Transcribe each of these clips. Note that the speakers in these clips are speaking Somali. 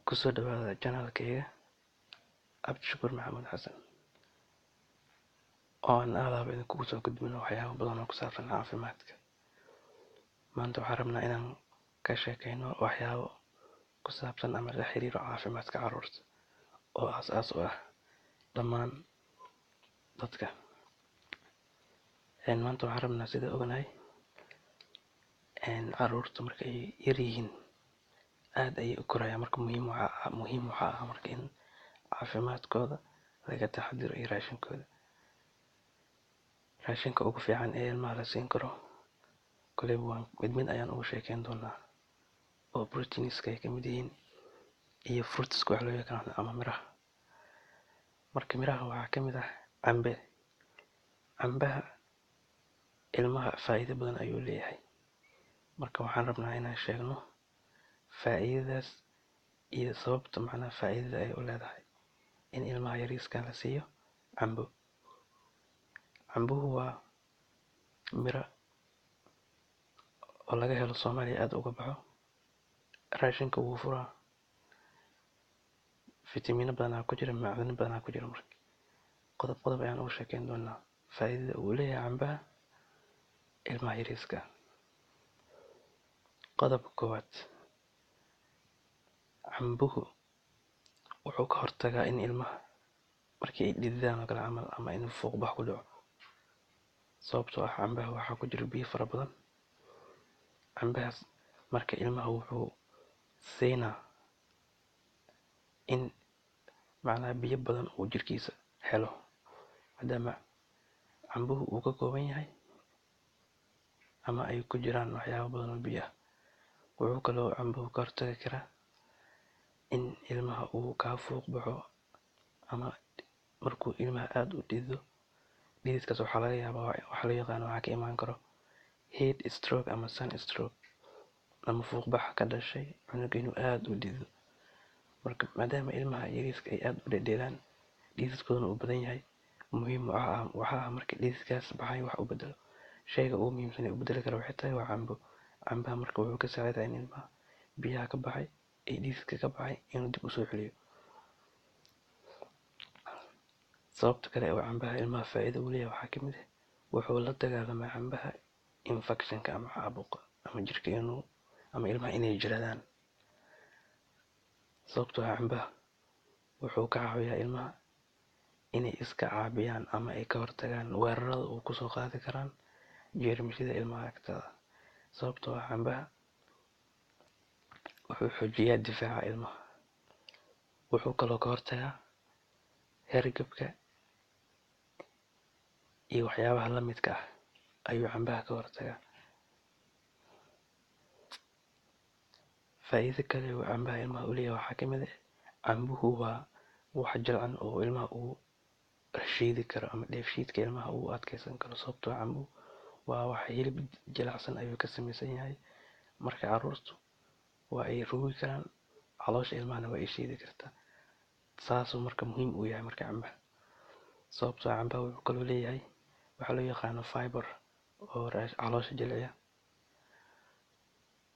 kusoo dhawaada channelkayga Cabdishakuur Maxamed Xasan oo aan alaaba idinkugu soo gudbino waxyaabo badan oo ku saabsan caafimaadka. Maanta waxaan rabnaa inaan ka sheekayno waxyaabo ku saabsan ama la xiriiro caafimaadka carruurta oo aas-aas u ah dhammaan dadka. Maanta waxaan rabnaa sida ognahay carruurta marka ay yar yihiin aad ayay u korayaan, marka muhiim waxaa ah marka in caafimaadkooda laga taxadiro iyo raashinka ugu fiican ee ilmaha la siin karo. Koleyba waan mid ayaan ugu sheekeyn doonaa oo proteiniska ay kamid yihiin iyo fruitska wax loo yaqaano ama miraha. Marka miraha waxaa kamid ah cambaha ilmaha faa'iido badan ayuu leeyahay. Marka waxaan rabnaa inaan sheegno faa'iidadaas iyo sababta macnaha faa'iidada ay u leedahay in ilmaha yariiska la siiyo cambo. Cambuhu waa miro oo laga helo Soomaaliya aad uga baxo. Raashinka wuu furaa, fitamiino badan ku jira, macdano badan ku jira. Marka qodob ayaan ugu sheekeyn doonaa faa'iidada uu leeyahay cambaha ilmaha yariiska. Qodobka koowaad, cambuhu wuxuu ka hortagaa in ilmaha markii ay dhididaan oo kale camal ama in fuuq-bax ku dhaco, sababtoo ah cambaha waxaa ku jira biyo fara badan. Cambahaas marka ilmaha wuxuu siinaa in macnaha biyo badan uu jirkiisa helo, maadaama cambuhu uu ka kooban yahay ama ay ku jiraan waxyaabo badan oo biyo ah. Wuxuu kaloo cambuhu ka hortagi karaa in ilmaha uu ka fuuq baxo ama markuu ilmaha aad u dhidido, dhididkaas waxaa laga yaabaa waxa loo yaqaano waxaa ka imaan karo heat stroke ama sunstroke ama fuuq-bax ka dhashay cunuga inuu aad u dhidido. Marka maadaama ilmaha yariiska ay aad u dhedheelaan, dhididkoodana uu badan yahay, muhiim waxaa ah marka dhididkaas baxay wax u bedelo. Shayga ugu muhiimsan ee u bedeli kara waxay tahay waa cambo. Cambaha marka wuxuu ka saacidaa in ilmaha biyaha ka baxay ee dhididka ka baxay inuu dib u soo celiyo. Sababta kale oo cambaha ilmaha faa'iido u leeyahay waxaa kamid ah wuxuu la dagaalamaa cambaha infekshanka ama caabuqa ama jirka inuu ama ilmaha inay jiradaan. Sababtoo ah cambaha wuxuu ka caawiyaa ilmaha inay iska caabiyaan ama ay ka hortagaan weerarada uu kusoo qaadi karaan jeermisyada ilmaha agtooda. Sababtoo ah cambaha wuxuu xoojiyaa difaaca ilmaha. Wuxuu kaloo ka hortagaa hargabka iyo waxyaabaha la midka ah ayuu cambaha ka hortagaa. Faa'iido kale oo cambaha ilmaha u leeyahay waxaa kamid ah cambuhu waa wax jilcan oo ilmaha uu shiidi karo ama dheefshiidka ilmaha uu adkeysan karo. Sababtoo ah cambuhu waa wax hilib jilicsan ayuu ka samaysan yahay. Marka carruurtu waa ay rugi karaan, caloosha ilmahana waa ay shiidi kartaa. Saasuu marka muhiim u yahay marka cambaha. Sababtoo ah cambaha wuxuu kaloo leeyahay waxa loo yaqaano fiber oo caloosha jilciya.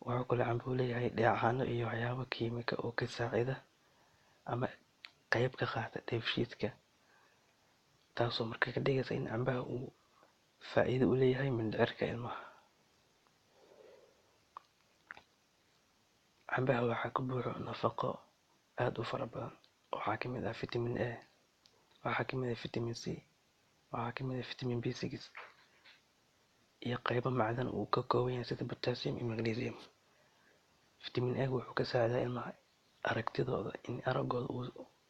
Wuxuu kaloo cambuhu leeyahay dheecaano iyo waxyaabo kiimika oo ka saacida ama qayb ka qaata dheefshiidka, taasoo marka ka dhigaysa in cambaha uu faa'iido u leeyahay mindhicirka ilmaha. Cambaha waxaa ka buuxo nafaqo aad u fara badan. Waxaa kamid ah vitamin A, waxaa kamid ah vitamin C, waxaa kamid ah vitamin B6 iyo qaybo macdan uu ka kooban yahay sida potassium iyo magnesium. Vitamin A wuxuu ka saacidaa ilmaha aragtidooda in araggooda uu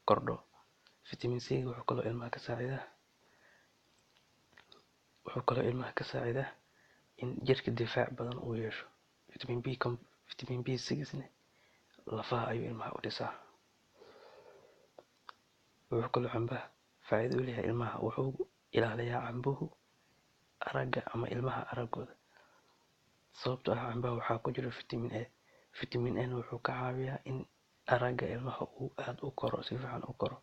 kordho. Vitamin C wuxuu kaloo ilmaha ka saacidaa in jirka difaac badan uu yeesho. Vitamin B6 lafaha ayuu ilmaha u dhisaa. Wuxuu kaloo cambaha faa'iido u leeyahay ilmaha. Wuxuu ilaaliyaa cambuhu aragga ama ilmaha araggooda. Sababtoo ah cambaha waxaa ku jira vitamin A. Vitamin A wuxuu ka caawiyaa in aragga ilmaha uu aad u koro, si fiican u koro.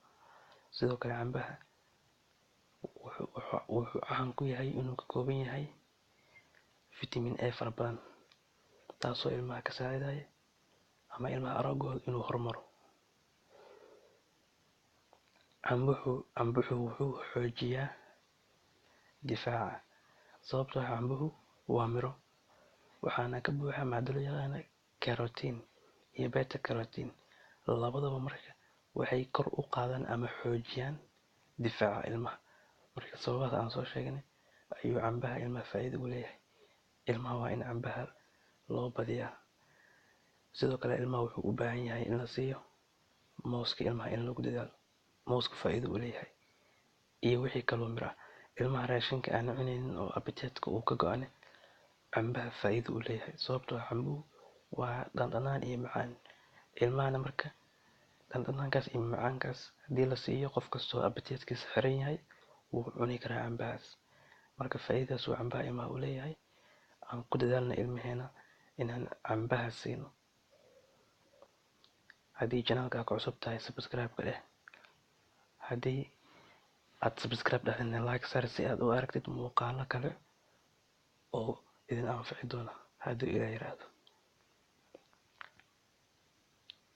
Sidoo kale cambaha wuxuu caan ku yahay inuu ka kooban yahay vitamin A fara badan, taasoo ilmaha ka saacidaya ama ilmaha araggooda inuu horumaro. cambuhu wuxuu xoojiyaa difaaca, sababtoo ah cambuhu waa miro waxaana ka buuxa maado loo yaqaan carotene iyo beta carotene. Labadaba marka waxay kor u qaadaan ama xoojiyaan difaaca ilmaha. Marka sababaha aan soo sheegnay ayuu cambaha ilmaha faa'iido u leeyahay. Ilmaha waa in cambaha loo badiyaa. Sidoo kale ilmaha wuxuu u baahan yahay in la siiyo mooska, ilmaha in lagu dadaalo. Mooska faa'iido u leeyahay iyo wixii kaloo miro ah. Ilmaha raashinka aan cunaynin oo appetite-ka uu ka go'ane cambaha faa'iido u leeyahay, sababtoo ah cambuhu waa dhanaan iyo macaan. Ilmahana marka dhandhanaankaas iyo macaankaas haddii la siiyo, qof kastoo appetite-kiisa xiran yahay wuu cuni karaa cambahaas. Marka faa'iidadaas uu cambaha ilmaha u leeyahay. Aan ku dadaalno ilmaheena inaan cambaha siino. Haddii channelka ku cusub tahay subscribe ka dheh. Haddii aad subscribe dhahdina like saar si aad u aragtid muuqaalo kale oo idin anfici doona haddii Ilaahay yiraahdo.